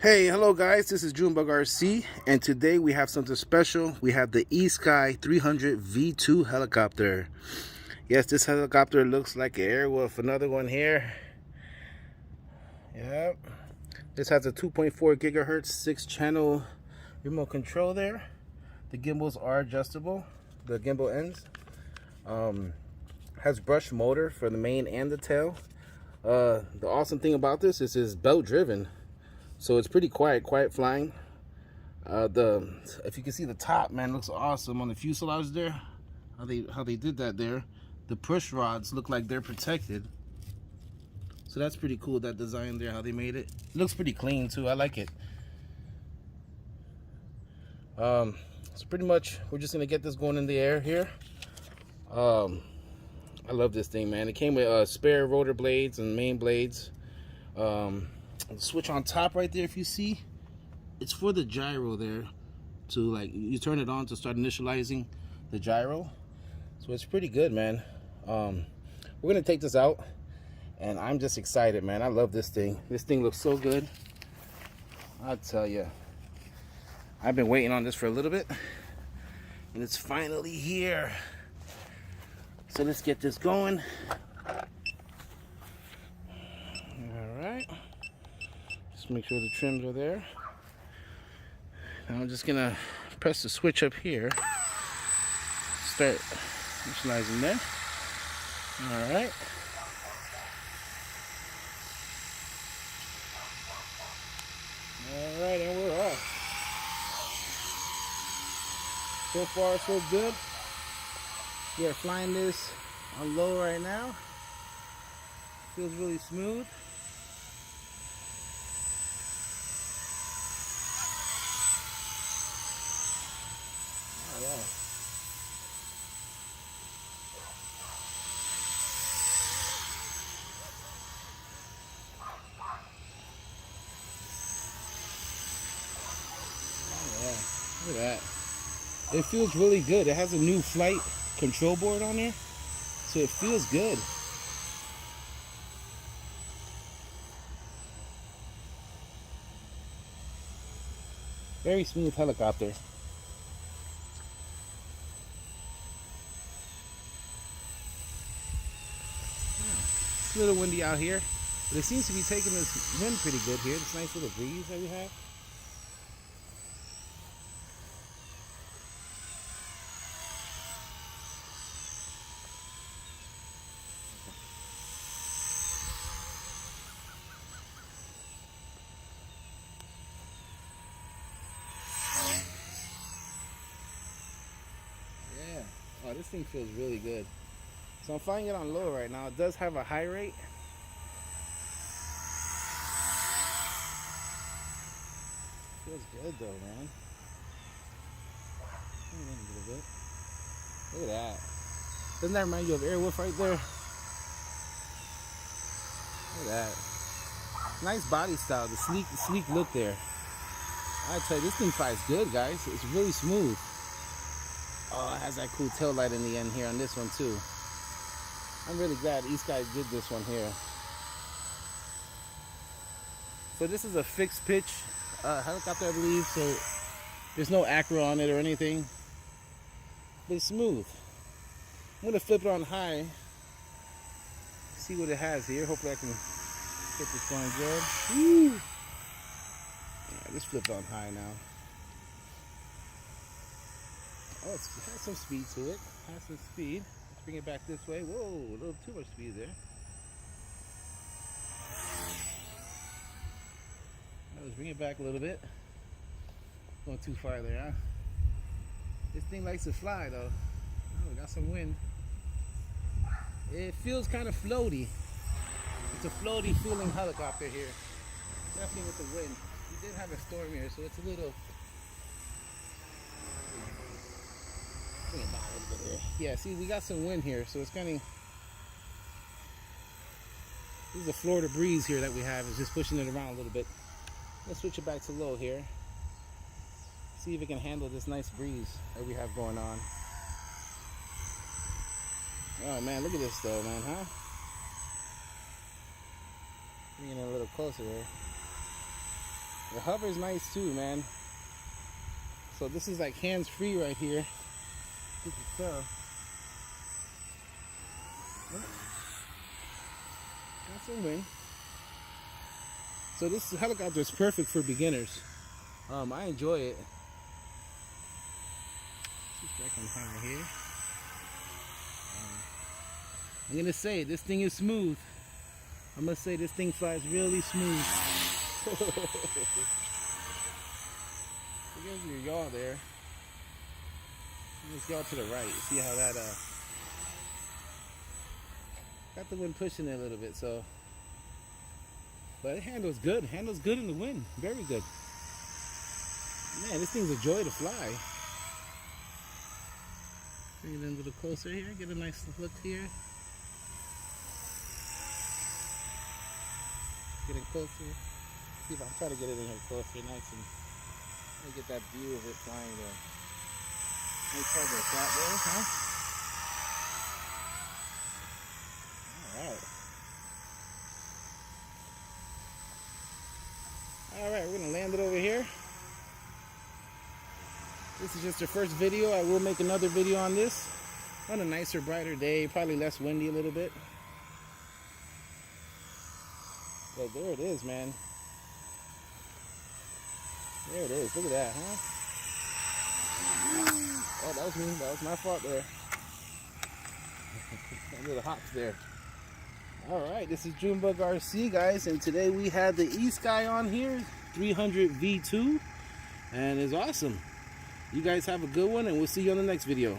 Hey, hello guys, this is Junebug RC, and today we have something special. We have the Esky 300 V2 helicopter. Yes, this helicopter looks like an Airwolf. Another one here. Yep. This has a 2.4 gigahertz 6-channel remote control there. The gimbals are adjustable, the gimbal ends. Has brush motor for the main and the tail. The awesome thing about this is it's belt driven. So it's pretty quiet flying. If you can see the top, man, looks awesome on the fuselage there. How they did that there. The push rods look like they're protected. So that's pretty cool, that design there, how they made it. It looks pretty clean too. I like it. So pretty much we're just gonna get this going in the air here. I love this thing, man. It came with spare rotor blades and main blades. The switch on top right there, if you see, it's for the gyro there, to like you turn it on to start initializing the gyro. So it's pretty good, man. We're gonna take this out, and I'm just excited, man. I love this thing. This thing looks so good. I tell you, I've been waiting on this for a little bit, and it's finally here. So let's get this going. All right. Just make sure the trims are there. Now I'm just gonna press the switch up here. Start initializing there. All right. All right, and we're off. So far, so good. We are flying this on low right now. Feels really smooth. Oh, yeah. Oh, yeah. Look at that. It feels really good. It has a new flight control board on there, so it feels good. Very smooth helicopter. It's a little windy out here, but it seems to be taking this wind pretty good here. This nice little breeze that we have. Yeah. Oh, this thing feels really good. So I'm flying it on low right now. It does have a high rate. Feels good though, man. A little bit. Look at that. Doesn't that remind you of Airwolf right there? Look at that. Nice body style, the sleek look there. I tell you, this thing flies good, guys. It's really smooth. Oh, it has that cool tail light in the end here on this one too. I'm really glad Esky did this one here. So this is a fixed pitch helicopter, I believe. So there's no acro on it or anything. But it's smooth. I'm gonna flip it on high. See what it has here. Hopefully I can get this going good. Woo! Yeah, just flip it on high now. Oh, it has some speed to it. Has some speed. Let's bring it back this way. Whoa, a little too much speed there. Let's bring it back a little bit. Going too far there, huh? This thing likes to fly though. Oh, we got some wind. It feels kind of floaty. It's a floaty feeling helicopter here. Definitely with the wind. We did have a storm here, so it's a little. Bring it down a little bit there. Yeah, see, we got some wind here, so it's kind of. This is a Florida breeze here that we have. It's just pushing it around a little bit. Let's switch it back to low here. See if it can handle this nice breeze that we have going on. Oh man, look at this though, man, huh? Bring it a little closer here. The hover is nice too, man. So this is like hands-free right here. You can tell. Got some wind. So this helicopter is perfect for beginners. I enjoy it. Back on high here. I'm gonna say this thing is smooth. I'm gonna say this thing flies really smooth. There's your yaw there. Just yaw to the right. See how that got the wind pushing it a little bit, so. But it handles good. Handles good in the wind. Very good. Man, this thing's a joy to fly. Bring it in a little closer here. Get a nice look here. Get it closer. See if I try to get it in here closer, nice and get that view of it flying there. Nice cover shot there, huh? Alright, we're gonna land it over here. This is just the first video. I will make another video on this on a nicer, brighter day, probably less windy a little bit. But there it is, man. There it is. Look at that, huh? Oh, that was me. That was my fault there. Little hops there. Alright, this is Junebug RC, guys, and today we had the Esky on here, 300 V2, and it's awesome. You guys have a good one, and we'll see you on the next video.